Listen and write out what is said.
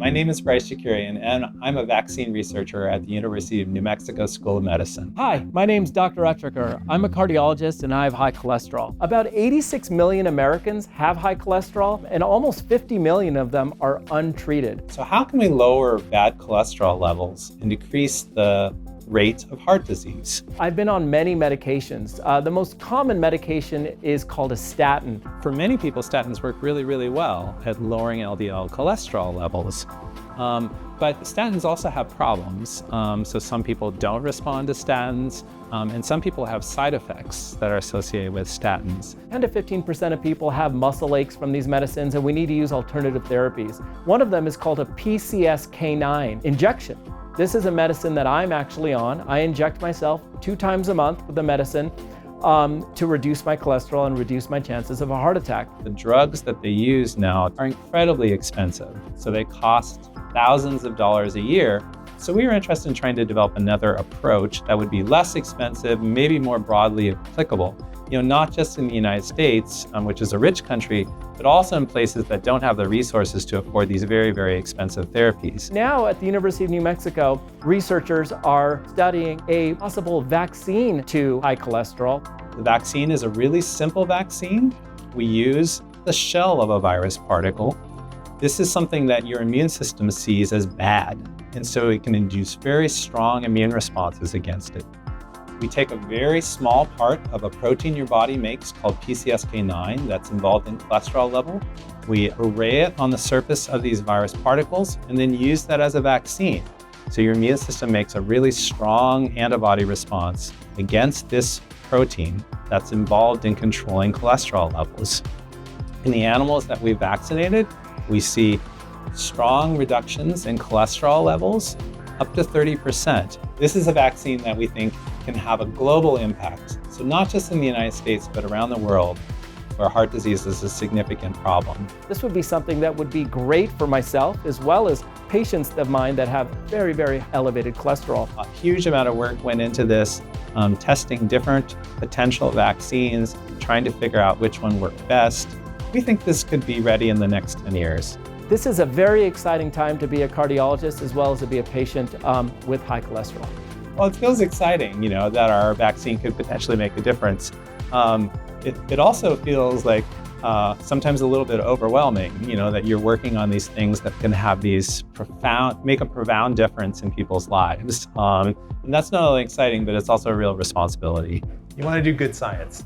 My name is Bryce Shakurian, and I'm a vaccine researcher at the University of New Mexico School of Medicine. Hi, my name's Dr. Uttricker. I'm a cardiologist and I have high cholesterol. About 86 million Americans have high cholesterol, and almost 50 million of them are untreated. So how can we lower bad cholesterol levels and decrease the rate of heart disease? I've been on many medications. The most common medication is called a statin. For many people, statins work really, really well at lowering LDL cholesterol levels. But statins also have problems. So some people don't respond to statins, and some people have side effects that are associated with statins. 10 to 15% of people have muscle aches from these medicines, and we need to use alternative therapies. One of them is called a PCSK9 injection. This is a medicine that I'm actually on. I inject myself 2 times a month with the medicine to reduce my cholesterol and reduce my chances of a heart attack. The drugs that they use now are incredibly expensive. So they cost thousands of dollars a year. So we were interested in trying to develop another approach that would be less expensive, maybe more broadly applicable. Not just in the United States, which is a rich country, but also in places that don't have the resources to afford these very, very expensive therapies. Now at the University of New Mexico, researchers are studying a possible vaccine to high cholesterol. The vaccine is a really simple vaccine. We use the shell of a virus particle. This is something that your immune system sees as bad, and so it can induce very strong immune responses against it. We take a very small part of a protein your body makes called PCSK9 that's involved in cholesterol level. We array it on the surface of these virus particles and then use that as a vaccine. So your immune system makes a really strong antibody response against this protein that's involved in controlling cholesterol levels. In the animals that we vaccinated, we see strong reductions in cholesterol levels, up to 30%. This is a vaccine that we think can have a global impact. So not just in the United States, but around the world, where heart disease is a significant problem. This would be something that would be great for myself, as well as patients of mine that have very, very elevated cholesterol. A huge amount of work went into this, testing different potential vaccines, trying to figure out which one worked best. We think this could be ready in the next 10 years. This is a very exciting time to be a cardiologist as well as to be a patient with high cholesterol. Well, it feels exciting, that our vaccine could potentially make a difference. It also feels like sometimes a little bit overwhelming, that you're working on these things that can have make a profound difference in people's lives. And that's not only exciting, but it's also a real responsibility. You want to do good science.